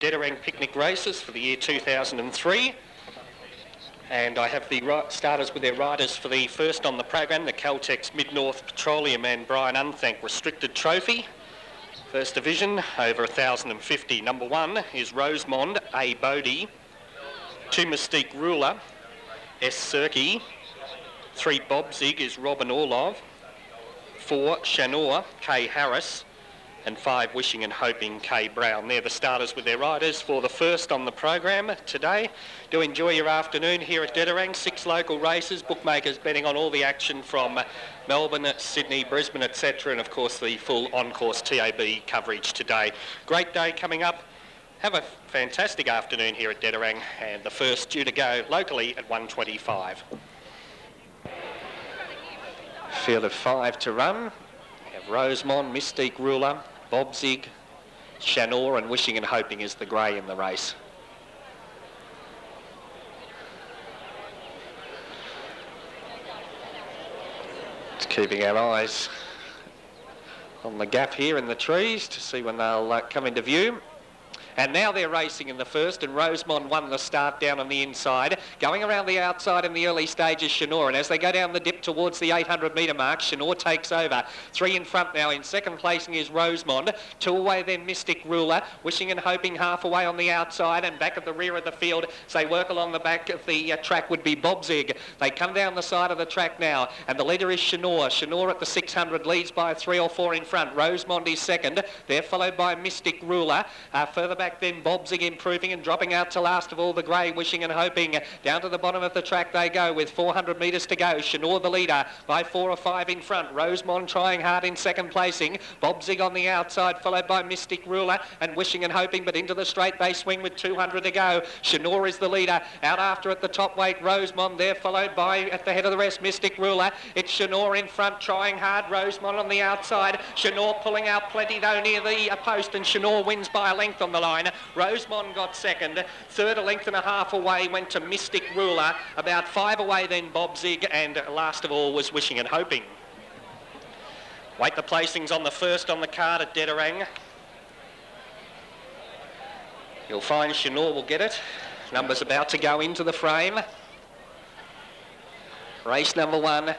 Dederang picnic races for the year 2003. And I have the starters with their riders for the first on the program, the Caltex Mid-North Petroleum and Brian Unthank Restricted Trophy. First division, over 1,050. Number 1 is Rosemond A. Bodie. 2 Mystique Ruler, S. Serkey. 3 Bob Zig is Robin Orlov. 4 Shanor K. Harris. And 5 Wishing and Hoping K. Brown. They're the starters with their riders for the first on the program today. Do enjoy your afternoon here at Dederang. 6 local races, bookmakers betting on all the action from Melbourne, Sydney, Brisbane, etc. and of course the full on-course TAB coverage today. Great day coming up. Have a fantastic afternoon here at Dederang, and the first due to go locally at 1:25. Field of 5 to run. We have Rosemond, Mystique Ruler, Bob Zig, Shanor and Wishing and Hoping is the grey in the race. Just keeping our eyes on the gap here in the trees to see when they'll come into view. And now they're racing in the first, and Rosemond won the start down on the inside. Going around the outside in the early stages, Shanor, and as they go down the dip towards the 800 metre mark, Shanor takes over. 3 in front now. In second placing is Rosemond. 2 away then Mystique Ruler. Wishing and Hoping half away on the outside, and back at the rear of the field as they work along the back of the track would be Bob Zig. They come down the side of the track now, and the leader is Shanor. Shanor at the 600 leads by 3 or 4 in front. Rosemond is second. They're followed by Mystique Ruler. Further back then Bob Zig improving and dropping out to last of all the grey, Wishing and Hoping. Down to the bottom of the track they go with 400 metres to go. Shanor the leader by 4 or 5 in front. Rosemond trying hard in second placing. Bob Zig on the outside, followed by Mystique Ruler and Wishing and Hoping, but into the straight they swing with 200 to go. Shanor is the leader. Out after at the top weight, Rosemond there, followed by at the head of the rest Mystique Ruler. It's Shanor in front trying hard. Rosemond on the outside. Shanor pulling out plenty though near the post, and Shanor wins by a length on the line. Rosemond got second. Third, a length and a half away, went to Mystique Ruler. About 5 away then Bob Zig, and last of all was Wishing and Hoping. Wait the placings on the first on the card at Dederang. You'll find Shanor will get it. Numbers about to go into the frame. Race number 1.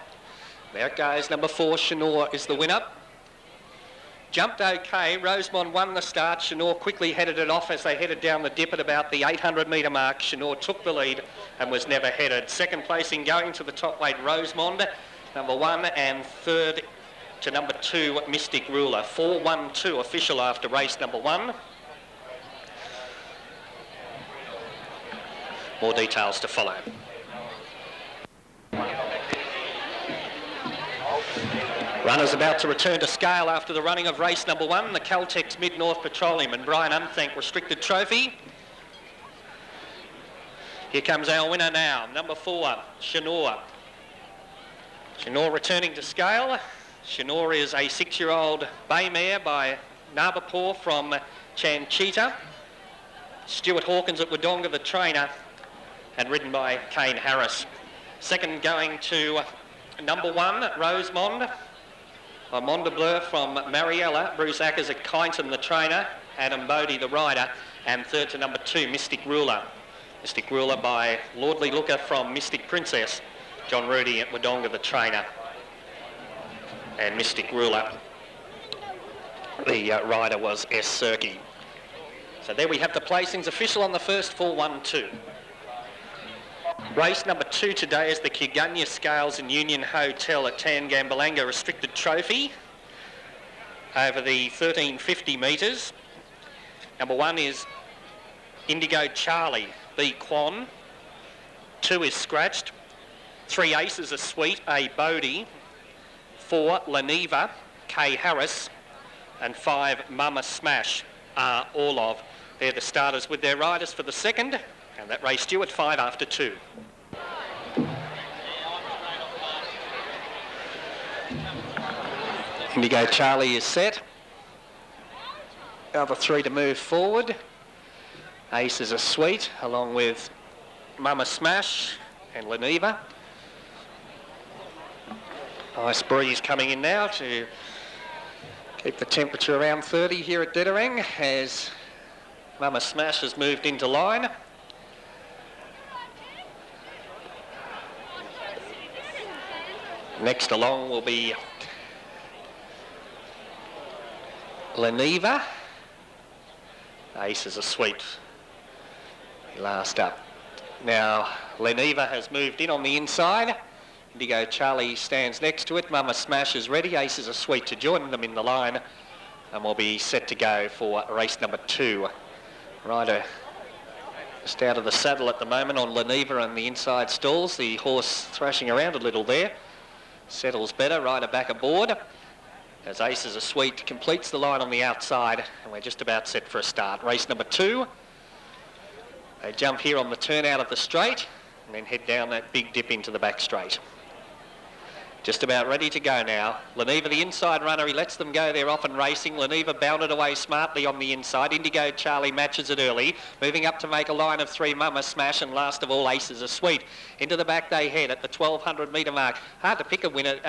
There it goes. Number 4, Shanor is the winner. Jumped okay. Rosemond won the start. Shanor quickly headed it off as they headed down the dip at about the 800 metre mark. Shanor took the lead and was never headed. Second placing going to the top weight, Rosemond, number 1, and third to number 2, Mystique Ruler. 4-1-2 official after race number 1. More details to follow. Runners about to return to scale after the running of race number 1, the Caltex Mid-North Petroleum and Brian Unthank Restricted Trophy. Here comes our winner now, number 4, Shanor. Shanor returning to scale. Shanor is a 6-year-old bay mare by Nabapur from Chanchita. Stuart Hawkins at Wodonga, the trainer, and ridden by Kane Harris. Second going to number 1, Rosemond. Monda Blur from Mariella, Bruce Ackers at Kyneton, the trainer, Adam Bodie, the rider, and third to number 2, Mystique Ruler. Mystique Ruler by Lordly Looker from Mystic Princess, John Rudy at Wodonga, the trainer, and Mystique Ruler. The rider was S. Serkey. So there we have the placings official on the first 4-1-2. Race number 2 today is the Kigunya Scales and Union Hotel at Tangambalanga Restricted Trophy over the 1350 metres. Number 1 is Indigo Charlie, B. Quan. 2 is Scratched. 3 Aces are Sweet, A. Bodie. 4 Leneva, K. Harris. And 5 Mama Smash, R. Orlov. They're the starters with their riders for the second. And that race due at 5 after 2. Indigo Charlie is set. Other 3 to move forward. Aces are Sweet, along with Mama Smash and Leneva. Nice breeze coming in now to keep the temperature around 30 here at Dederang as Mama Smash has moved into line. Next along will be Leneva. Aces are sweet. Last up. Now, Leneva has moved in on the inside. Indigo Charlie stands next to it. Mama Smash is ready. Aces are sweet to join them in the line. And we'll be set to go for race number 2. Rider just out of the saddle at the moment on Leneva and the inside stalls. The horse thrashing around a little there. Settles better. Rider back aboard. As Aces are sweet completes the line on the outside. And we're just about set for a start. Race number 2. They jump here on the turn out of the straight and then head down that big dip into the back straight. Just about ready to go now. Leneva, the inside runner, he lets them go. They're off and racing. Leneva bounded away smartly on the inside. Indigo Charlie matches it early. Moving up to make a line of 3, Mama Smash, and last of all, Aces are sweet. Into the back they head at the 1200 metre mark. Hard to pick a winner,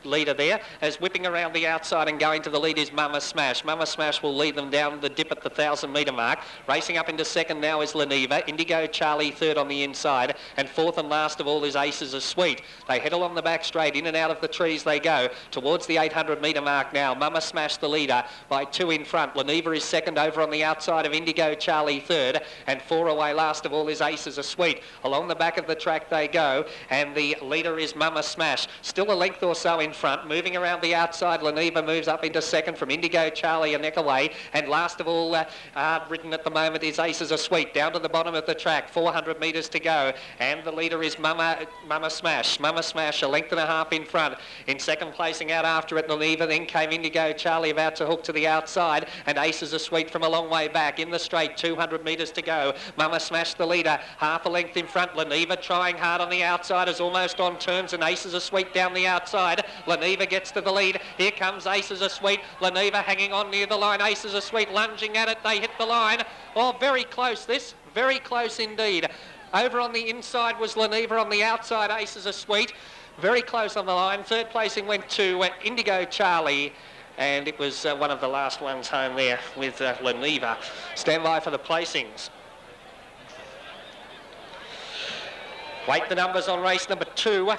leader there. As whipping around the outside and going to the lead is Mama Smash. Mama Smash will lead them down the dip at the 1000 metre mark. Racing up into second now is Leneva. Indigo Charlie third on the inside. And fourth and last of all is Aces are sweet. They head along the back straight. In and out of the trees they go towards the 800 metre mark now. Mama Smash the leader by 2 in front. Leneva is second over on the outside of Indigo Charlie third, and 4 away last of all is Aces are sweet. Along the back of the track they go, and the leader is Mama Smash. Still a length or so in front. Moving around the outside, Leneva moves up into second from Indigo Charlie a neck away, and last of all ridden at the moment is Aces are sweet. Down to the bottom of the track, 400 metres to go, and the leader is Mama Smash. Mama Smash a length and a half in front. In second placing out after it, Leneva, then came Indigo Charlie about to hook to the outside, and Aces are sweet from a long way back. In the straight, 200 metres to go. Mama Smash the leader, half a length in front. Leneva trying hard on the outside, is almost on turns, and Aces are sweet down the outside. Leneva gets to the lead. Here comes Aces are sweet. Leneva hanging on near the line. Aces are sweet lunging at it. They hit the line. Oh, very close this. Very close indeed. Over on the inside was Leneva, on the outside Aces are sweet. Very close on the line. Third placing went to Indigo Charlie, and it was one of the last ones home there with Leneva. Stand by for the placings. Wait the numbers on race number 2.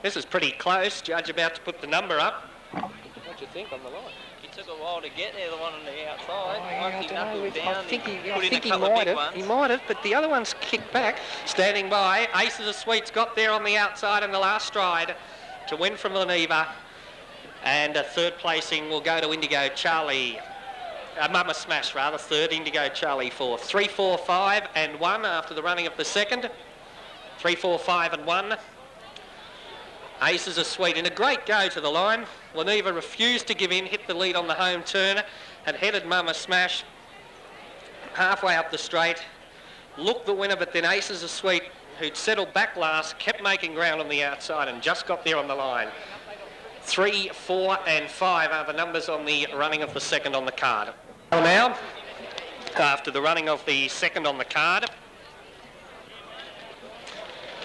This is pretty close. Judge about to put the number up. What do you think on the line? It took a while to get there, the one on the outside. I think he might have, but the other one's kicked back. Standing by, Aces of Sweet's got there on the outside in the last stride to win from Leneva. And third placing will go to Indigo Charlie. Mama Smash rather, third, Indigo Charlie fourth. 3, 4, 5 and 1 after the running of the second. 3, 4, 5 and 1. Aces are sweet in a great go to the line. Leneva refused to give in, hit the lead on the home turn and headed Mama Smash halfway up the straight. Looked the winner, but then Aces are sweet, who'd settled back last, kept making ground on the outside and just got there on the line. 3, 4 and 5 are the numbers on the running of the second on the card. Now, after the running of the second on the card,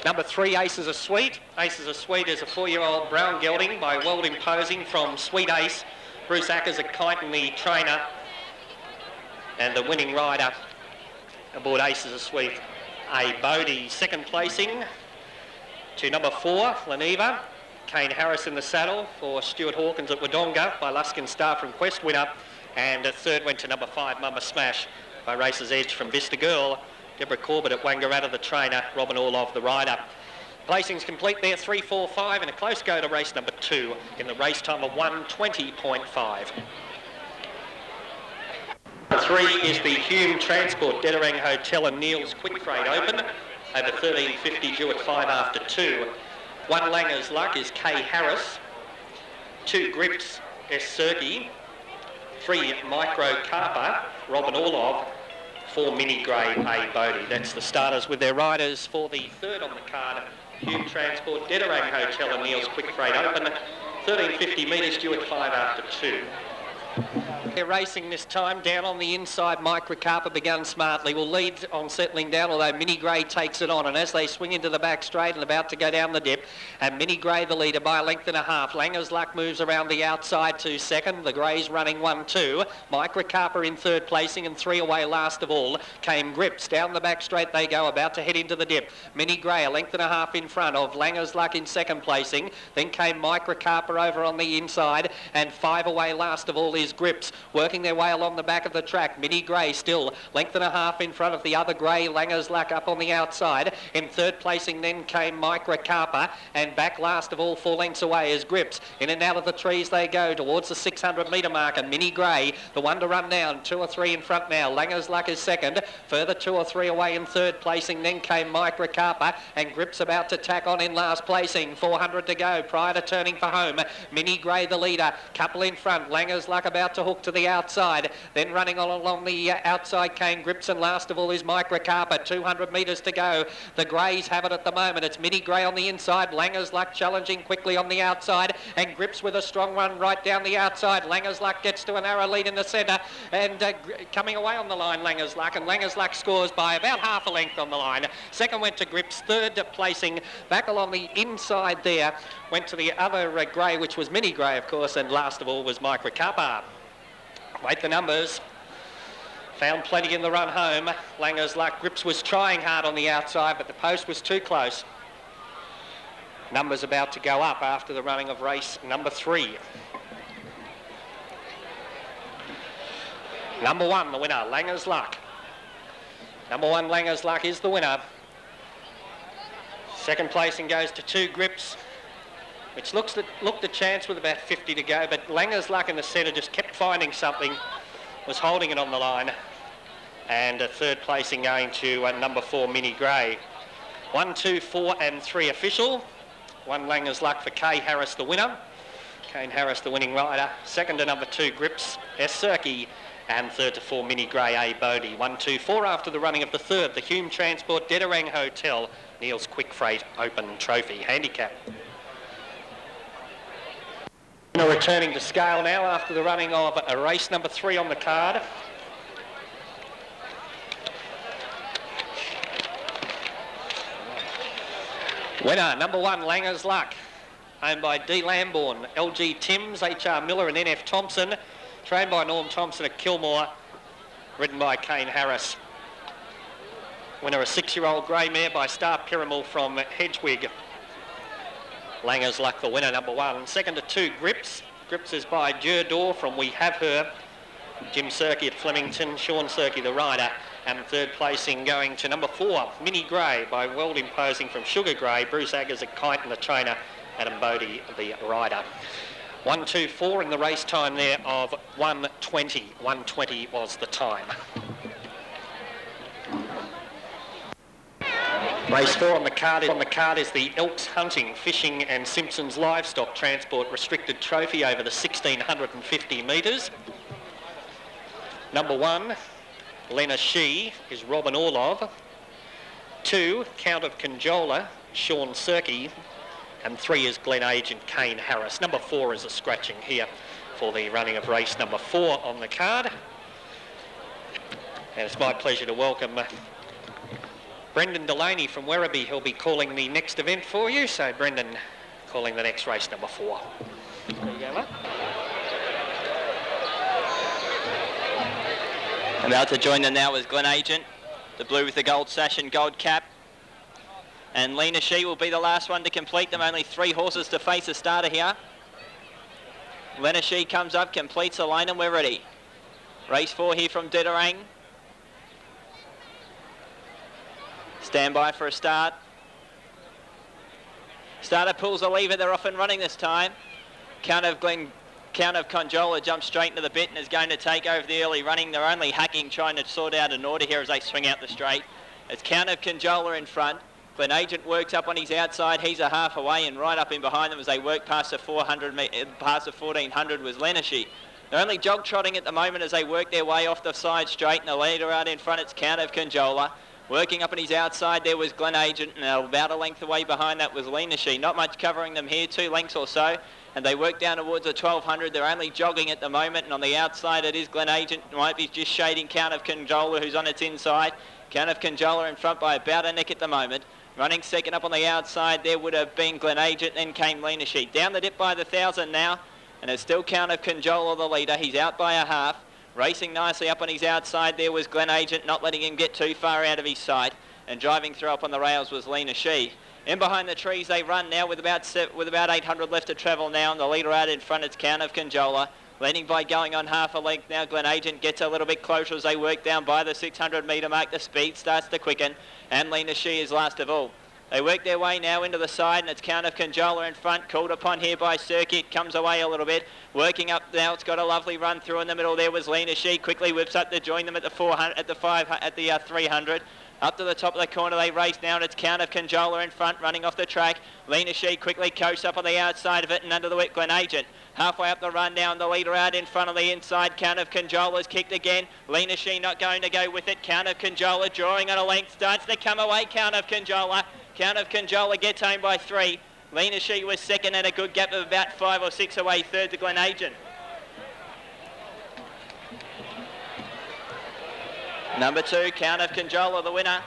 number 3, Aces are Sweet. Aces are Sweet is a 4-year-old brown gelding by World Imposing from Sweet Ace. Bruce Ackers at Kyneton, the trainer, and the winning rider aboard Aces are Sweet, a Bodie. Second placing to number 4, Leneva. Kane Harris in the saddle for Stuart Hawkins at Wodonga by Luskin Star from Quest winner. And a third went to number 5, Mama Smash by Racer's Edge from Vista Girl. Deborah Corbett at Wangaratta, the trainer. Robin Orlov, the rider. Placings complete there, 3, 4, 5, and a close go to race number 2 in the race time of 1:20.5. 3 is the Hume Transport Dederang Hotel and Neil's Quick Freight Open. Over 13.50 due at 5 after 2. 1 Langer's Luck is K Harris. 2 Grips S Sergi. 3 Micro Carper, Robin Orlov. 4 Mini Grey A Bodie. That's the starters with their riders for the third on the card. Hume Transport Dederang Hotel and Neil's Quick Freight Open. 13.50 metres due at 5 after 2. They're racing this time down on the inside. Microcarpa begun smartly, will lead on settling down, although Mini Grey takes it on, and as they swing into the back straight and about to go down the dip, and Mini Grey the leader by a length and a half. Langer's Luck moves around the outside to second. The Greys running 1-2. Microcarpa in third placing, and 3 away last of all came Grips. Down the back straight they go, about to head into the dip. Mini Grey a length and a half in front of Langer's Luck in second placing. Then came Microcarpa over on the inside, and 5 away last of all is Grips, working their way along the back of the track. Mini Grey still length and a half in front of the other Grey. Langer's Luck up on the outside. In third placing then came Microcarpa, and back last of all 4 lengths away is Grips. In and out of the trees they go towards the 600 metre mark, and Mini Grey the one to run down. 2 or 3 in front now. Langer's Luck is second. Further 2 or 3 away in third placing then came Microcarpa, and Grips about to tack on in last placing. 400 to go prior to turning for home. Mini Grey the leader, couple in front. Langer's Luck about to hook to the outside. Then running on along the outside came Grips, and last of all is Microcarpa. 200 metres to go. The Greys have it at the moment. It's Mini Grey on the inside. Langer's Luck challenging quickly on the outside, and Grips with a strong run right down the outside. Langer's Luck gets to a narrow lead in the centre, and coming away on the line Langer's Luck, and Langer's Luck scores by about half a length on the line. Second went to Grips. Third placing back along the inside there went to the other Grey, which was Mini Grey of course, and last of all was Microcarpa. Wait the numbers. Found plenty in the run home. Langer's Luck. Grips was trying hard on the outside, but the post was too close. Numbers about to go up after the running of race number 3. Number 1, the winner, Langer's Luck. Number 1, Langer's Luck is the winner. Second placing goes to 2 Grips, which looked a chance with about 50 to go, but Langer's Luck in the centre just kept finding something, was holding it on the line. And a third placing going to number 4, Mini Grey. 1, 2, 4 and 3 official. 1 Langer's Luck for Kay Harris, the winner. Kane Harris, the winning rider. Second to number 2, Grips, S. Surkey. And third to 4, Mini Grey, A. Bodie. 1, 2, 4 after the running of the third, the Hume Transport Dederang Hotel, Neil's Quick Freight Open Trophy Handicap. Returning to scale now after the running of a race number 3 on the card. Winner, number 1, Langer's Luck, owned by D. Lambourne, LG Timms, HR Miller and NF Thompson, trained by Norm Thompson at Kilmore, ridden by Kane Harris. Winner, a 6-year-old grey mare by Star Pyramid from Hedgewig. Langer's Luck, the winner, number 1. Second to 2, Grips. Grips is by Jerdor from We Have Her. Jim Surkey at Flemington, Sean Surkey, the rider. And third placing going to number 4, Mini Grey by World Imposing from Sugar Grey. Bruce Aggers at Kyneton, the trainer. Adam Bodie, the rider. 1, 2, 4 in the race time there of 1:20. 1:20 was the time. Race 4 on the card is the Elks Hunting, Fishing and Simpsons Livestock Transport Restricted Trophy over the 1,650 metres. Number 1, Lena Shee, is Robin Orlov. 2, Count of Conjola, Sean Surkey. And 3 is Glen Agent, Kane Harris. Number 4 is a scratching here for the running of race number 4 on the card. And it's my pleasure to welcome Brendan Delaney from Werribee. He'll be calling the next event for you. So Brendan calling the next race number 4. There you go, mate. About to join them now is Glen Agent, the blue with the gold sash and gold cap. And Lena Shee will be the last one to complete them. Only 3 horses to face a starter here. Lena Shee comes up, completes the lane, and we're ready. Race 4 here from Dederang. Stand by for a start. Starter pulls the lever, they're off and running this time. Count of Conjola jumps straight into the bit and is going to take over the early running. They're only hacking, trying to sort out an order here as they swing out the straight. It's Count of Conjola in front. Glen Agent works up on his outside. He's a half away, and right up in behind them as they work past the 1400 was Lena Shee. They're only jog trotting at the moment as they work their way off the side straight, and the leader out in front, it's Count of Conjola. Working up on his outside there was Glen Agent, and about a length away behind that was Lena Shee. Not much covering them here, 2 lengths or so. and they work down towards the 1200. They're only jogging at the moment, and on the outside it is Glen Agent. Might be just shading Count of Conjola, who's on its inside. Count of Conjola in front by about a neck at the moment. Running second up on the outside there would have been Glen Agent, then came Lena Sheet. Down the dip by the 1,000 now, and it's still Count of Conjola the leader. He's out by a half. Racing nicely up on his outside there was Glen Agent, not letting him get too far out of his sight. And driving through up on the rails was Lena Sheet. In behind the trees they run now with about 800 left to travel now, and the leader out in front, it's Count of Conjola. Leading by going on half a length now. Glen Agent gets a little bit closer as they work down by the 600 metre mark. The speed starts to quicken, and Lena Sheet is last of all. They work their way now into the side, and it's Count of Conjola in front, called upon here by Circuit, comes away a little bit, working up now. It's got a lovely run through in the middle. There was Lena Sheet, quickly whips up to join them at the 400, at the 300. Up to the top of the corner they race now, and it's Count of Conjola in front, running off the track. Lena Sheet quickly coasts up on the outside of it, and under the whip Glen Agent. Halfway up the run now, and the leader out in front on the inside. Count of Conjola's kicked again. Lena Sheet not going to go with it. Count of Conjola drawing on a length, starts to come away. Count of Conjola. Count of Conjola gets home by 3. Lena Sheet was second, and a good gap of about 5 or 6 away, third to Glen Agent. Number 2, Count of Conjola, the winner,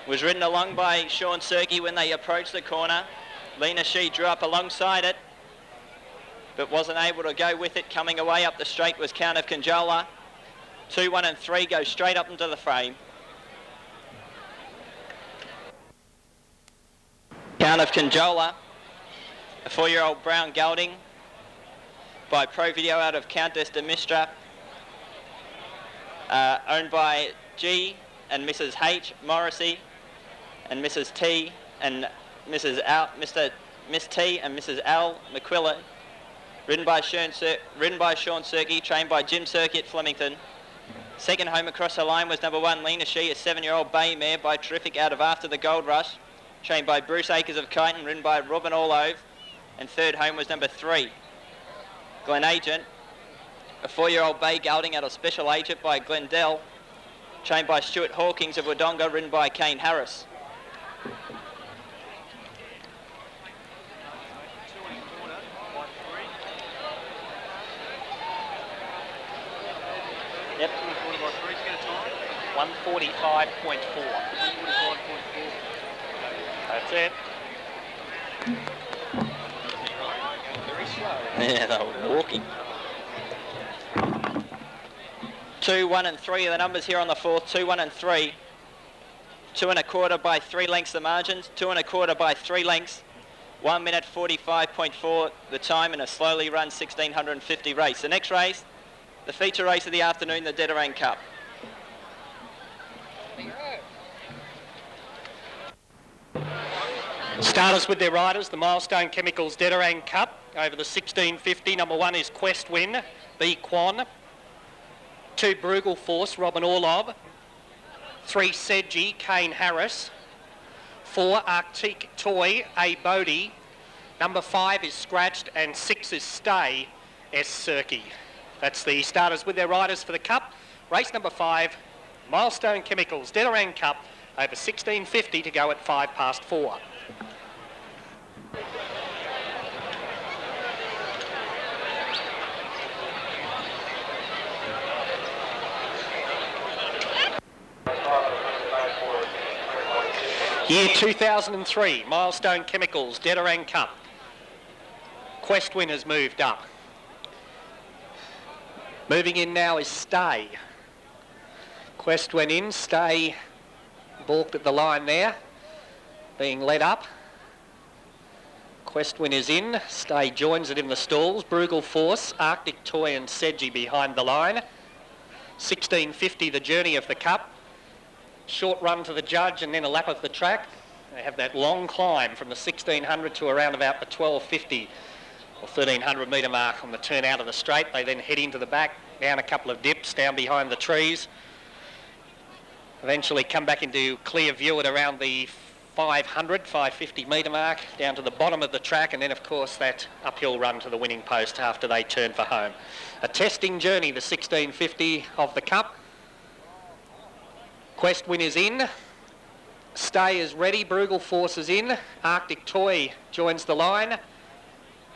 was ridden along by Sean Serkey when they approached the corner. Lena Sheet drew up alongside it, but wasn't able to go with it. Coming away up the straight was Count of Conjola. 2, 1 and 3 go straight up into the frame. Count of Conjola, a 4-year-old brown gelding by Pro Video out of Countess de Mistra. Owned by G and Mrs. H Morrissey and Mrs. T and Mrs. L, Miss T and Mrs. L McQuillan. Ridden by Sean Serkey, trained by Jim Serkey at Flemington. Second home across the line was number 1, Lena Sheet, a 7-year-old bay mare by Terrific out of After the Gold Rush, trained by Bruce Akers of Kyneton, ridden by Robin Allove. And third home was number 3, Glen Agent, a 4-year-old bay gelding out of Special Agent by Glendell, trained by Stuart Hawkins of Wodonga, ridden by Kane Harris. Yep. 145.4. That's it. Very slow. Yeah, they were walking. 2, 1 and 3 are the numbers here on the 4th. 2, 1 and 3. 2 1/4 by 3 lengths the margins. 2 1/4 by 3 lengths. 1 minute 45.4 the time in a slowly run 1650 race. The next race, the feature race of the afternoon, the Dederang Cup. Starters with their riders, the Milestone Chemicals Dederang Cup over the 1650. Number 1 is Quest Win, B Quan. 2 Bruegel Force, Robin Orlov. 3 Sedgy, Kane Harris. 4 Arctic Toy, A Bodie. Number 5 is Scratched, and 6 is Stay, S Serkey. That's the starters with their riders for the Cup. Race number 5, Milestone Chemicals Dederang Cup over 1650 to go at 4:05. Year 2003, Milestone Chemicals Dederang Cup. Quest Win has moved up. Moving in now is Stay. Quest went in, Stay balked at the line there, being led up. Quest Win is in, Stay joins it in the stalls. Bruegel Force, Arctic Toy and Sedgy behind the line. 1650 the journey of the Cup. Short run to the judge and then a lap of the track. They have that long climb from the 1600 to around about the 1250 or 1300 metre mark on the turn out of the straight. They then head into the back, down a couple of dips, down behind the trees. Eventually come back into clear view at around the 550 metre mark, down to the bottom of the track, and then of course that uphill run to the winning post after they turn for home. A testing journey, the 1650 of the Cup. Quest Win is in. Stay is ready. Bruegel Force is in. Arctic Toy joins the line.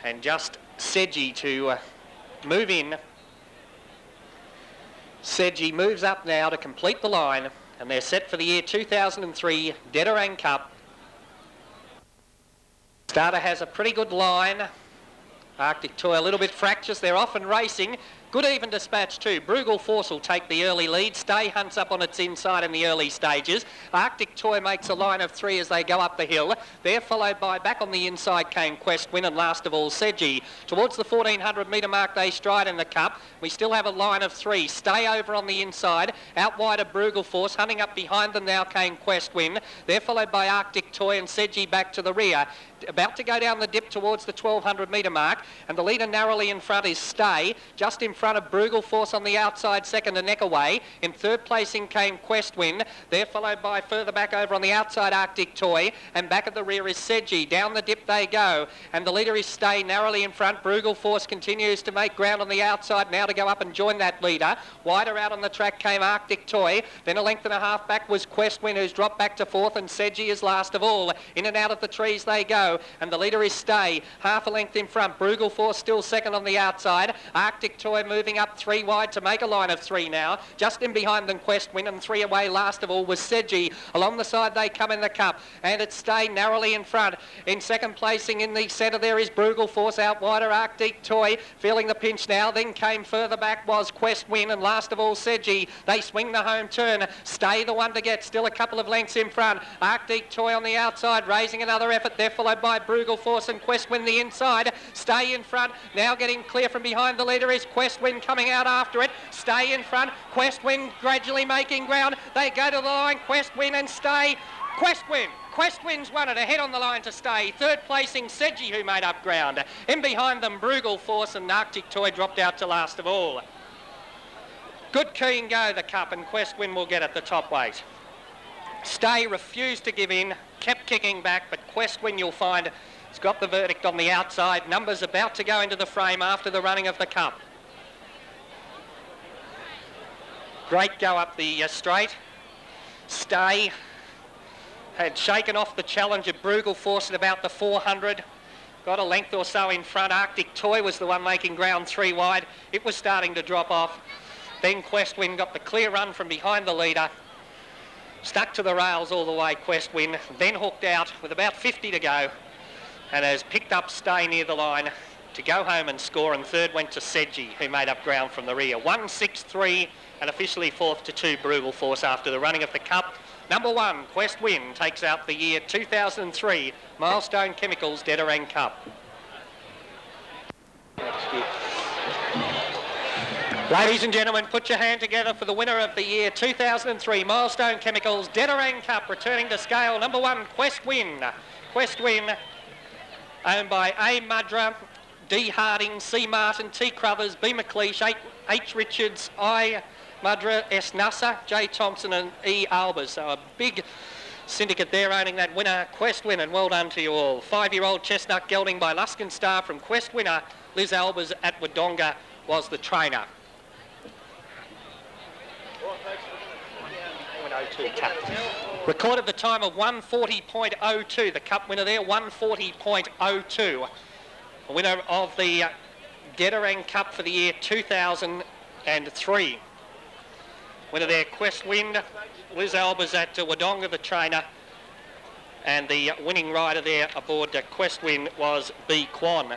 And just Sedgy to move in. Sedgy moves up now to complete the line, and they're set for the year 2003 Dederang Cup. Starter has a pretty good line. Arctic Toy a little bit fractious. They're often racing. Good even dispatch too. Brugal Force will take the early lead. Stay hunts up on its inside in the early stages. Arctic Toy makes a line of 3 as they go up the hill. They're followed by, back on the inside came Quest Win, and last of all Sedgy. Towards the 1400 metre mark they stride in the cup. We still have a line of 3. Stay over on the inside. Out wide of Brugal Force. Hunting up behind them now came Quest Win. They're followed by Arctic Toy and Sedgy back to the rear. About to go down the dip towards the 1200 metre mark, and the leader narrowly in front is Stay. Just in front of Brugal Force on the outside, second a neck away. In third placing came Quest Win. They're followed by further back over on the outside Arctic Toy, and back at the rear is Sedgy. Down the dip they go, and the leader is Stay narrowly in front. Brugal Force continues to make ground on the outside now to go up and join that leader. Wider out on the track came Arctic Toy. Then a length and a half back was Quest Win, who's dropped back to fourth, and Sedgy is last of all. In and out of the trees they go, and the leader is Stay. Half a length in front. Brugal Force still second on the outside. Arctic Toy moving up 3 wide to make a line of 3 now. Just in behind them Quest Win, and 3 away last of all was Sedgy. Along the side they come in the cup, and it's Stay narrowly in front. In second placing in the centre there is Brugal Force. Out wider Arctic Toy feeling the pinch now. Then came further back was Quest Win, and last of all Sedgy. They swing the home turn. Stay the one to get, still a couple of lengths in front. Arctic Toy on the outside raising another effort. They're followed by Brugal Force and Quest Win the inside. Stay in front. Now getting clear from behind the leader is Quest Win coming out after it. Stay in front. Quest Win gradually making ground. They go to the line. Quest Win and Stay. Quest Win. Quest Win's won it, ahead on the line to Stay. Third placing Sedgy, who made up ground. In behind them Brugal Force, and Arctic Toy dropped out to last of all. Good keen go the cup, and Quest Win will get at the top weight. Stay refused to give in, kept kicking back, but Quest Win, you'll find, has got the verdict on the outside. Numbers about to go into the frame after the running of the cup. Great go up the straight. Stay had shaken off the challenge of Brugal Force at about the 400. Got a length or so in front. Arctic Toy was the one making ground 3 wide. It was starting to drop off. Then Quest Win got the clear run from behind the leader. Stuck to the rails all the way, Quest Win. Then hooked out with about 50 to go, and has picked up Stay near the line to go home and score, and third went to Sedgy, who made up ground from the rear. 1-6-3, and officially fourth to 2 Brugal Force after the running of the cup. Number 1, Quest Win, takes out the year 2003 Milestone Chemicals Dederang Cup. Ladies and gentlemen, put your hand together for the winner of the year 2003 Milestone Chemicals Dederang Cup, returning to scale. Number 1, Quest Win. Quest Win, owned by A. Mudra, D. Harding, C. Martin, T. Crothers, B. McLeish, H. Richards, I. Mudra, S. Nusser, J. Thompson and E. Albers. So a big syndicate there owning that winner, Quest Win, and well done to you all. 5-year-old Chestnut gelding by Luskin Star from Quest Winner. Liz Albers at Wodonga was the trainer. Recorded the time of 1:40.02. The cup winner there, 1:40.02. The winner of the Dederang Cup for the year 2003. Winner there, Quest Win. Liz Albers at Wodonga, the trainer. And the winning rider there aboard Quest Win was B. Quan.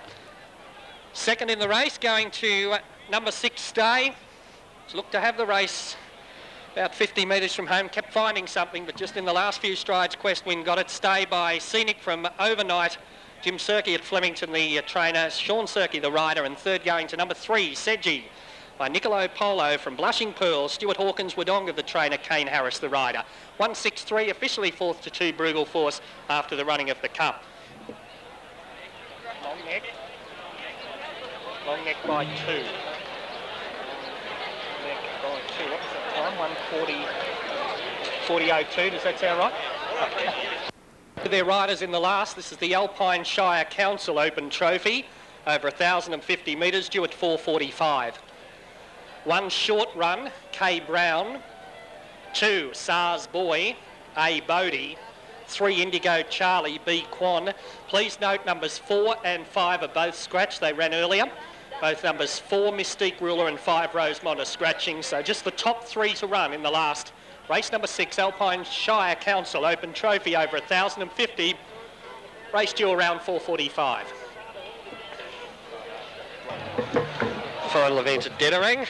Second in the race, going to number 6, Stay. Looked to have the race about 50 metres from home, kept finding something, but just in the last few strides, Quest Win got it. Stay by Scenic from Overnight. Jim Serkey at Flemington, the trainer. Sean Serkey, the rider. And third going to number 3, Sedgy, by Niccolo Polo from Blushing Pearl. Stuart Hawkins, Wodonga, the trainer. Kane Harris, the rider. 1-6-3, officially fourth to 2 Brugal Force after the running of the cup. Long neck. Long neck by 2. What was that time? 1:40.02. Does that sound right? Okay. Their riders in the last. This is the Alpine Shire Council Open Trophy, over 1,050 metres, due at 4:45. 1 short run, K Brown. 2 SARS Boy, A Bodie. 3 Indigo Charlie, B Quan. Please note numbers 4 and 5 are both scratched. They ran earlier. Both numbers 4 Mystique Ruler and 5 Rosemont are scratching. So just the top 3 to run in the last race. Number 6 Alpine Shire Council Open Trophy over 1,050. Race due around 4:45. Final event at Dederang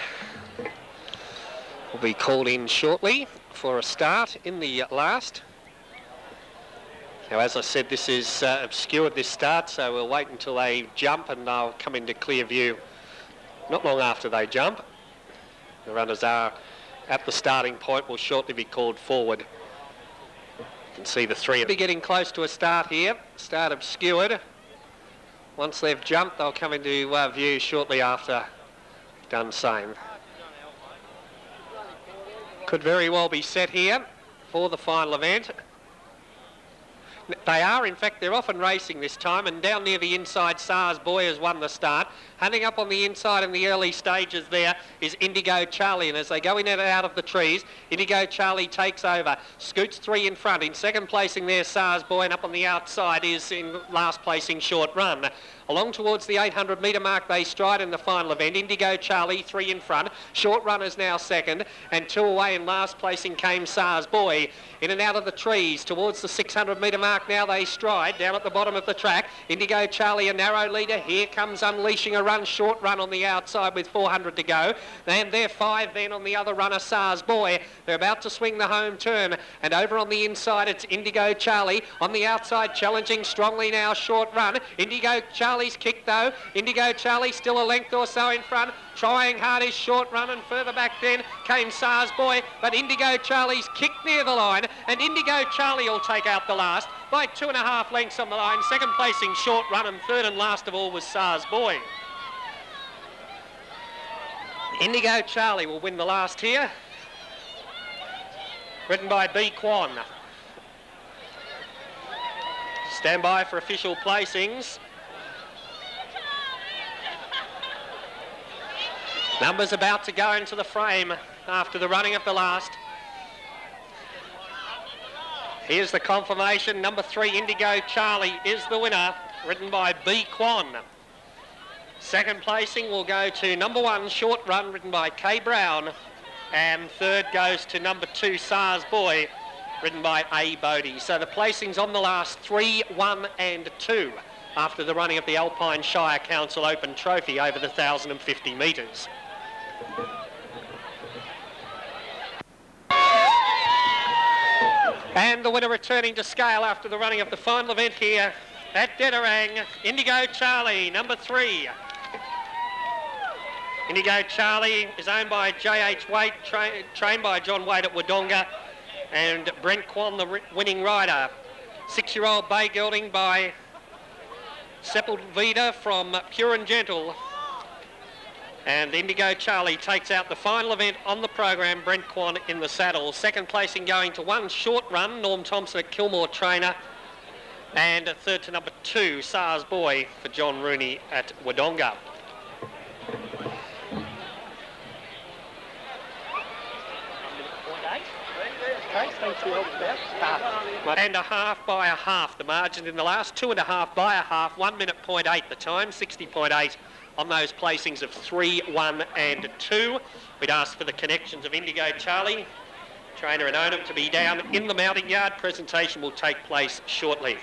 will be called in shortly for a start in the last. Now, as I said, this is obscured, this start, so we'll wait until they jump and they'll come into clear view not long after they jump. The runners are at the starting point, will shortly be called forward. You can see the 3 will be getting close to a start here. Start obscured. Once they've jumped, they'll come into view shortly after done same. Could very well be set here for the final event. They are, in fact, they're often racing this time, and down near the inside, SARS Boy has won the start. Hunting up on the inside in the early stages there is Indigo Charlie, and as they go in and out of the trees, Indigo Charlie takes over, scoots 3 in front. In second placing there, SARS Boy, and up on the outside is in last placing Short Run. Along towards the 800 metre mark they stride in the final event. Indigo Charlie, 3 in front. Short Run is now second, and 2 away in last placing came SARS Boy. In and out of the trees towards the 600 metre mark now they stride. Down at the bottom of the track, Indigo Charlie, a narrow leader. Here comes Unleashing a Run. Short Run on the outside with 400 to go. And they're 5 then on the other runner, SARS Boy. They're about to swing the home turn. And over on the inside, it's Indigo Charlie. On the outside, challenging strongly now, Short Run. Indigo Charlie's kick though. Indigo Charlie still a length or so in front. Trying hard is Short Run, and further back then came SARS Boy, but Indigo Charlie's kicked near the line, and Indigo Charlie will take out the last by 2.5 lengths on the line. Second placing Short Run, and third and last of all was SARS Boy. Indigo Charlie will win the last here. Written by B Quan. Stand by for official placings. Numbers about to go into the frame after the running of the last. Here's the confirmation. Number 3, Indigo Charlie, is the winner, written by B Quan. Second placing will go to number 1, Short Run, written by K Brown. And third goes to number 2, SARS Boy, written by A Bodie. So the placings on the last 3, 1 and 2 after the running of the Alpine Shire Council Open Trophy over the 1,050 metres. And the winner returning to scale after the running of the final event here at Dederang, Indigo Charlie, number 3. Indigo Charlie is owned by J.H. Waite, trained by John Waite at Wodonga, and Brent Quan, the winning rider. 6-year-old bay gelding by Sepulveda from Pure and Gentle. And Indigo Charlie takes out the final event on the program, Brent Quan in the saddle. Second placing going to 1, Short Run, Norm Thompson at Kilmore trainer. And third to number 2, SARS Boy for John Rooney at Wodonga. And a half by a half, the margin in the last, 2.5 by a half, 1 minute 0.8 the time, 60.8 on those placings of 3, 1 and 2. We'd ask for the connections of Indigo Charlie, trainer and owner, to be down in the mounting yard. Presentation will take place shortly.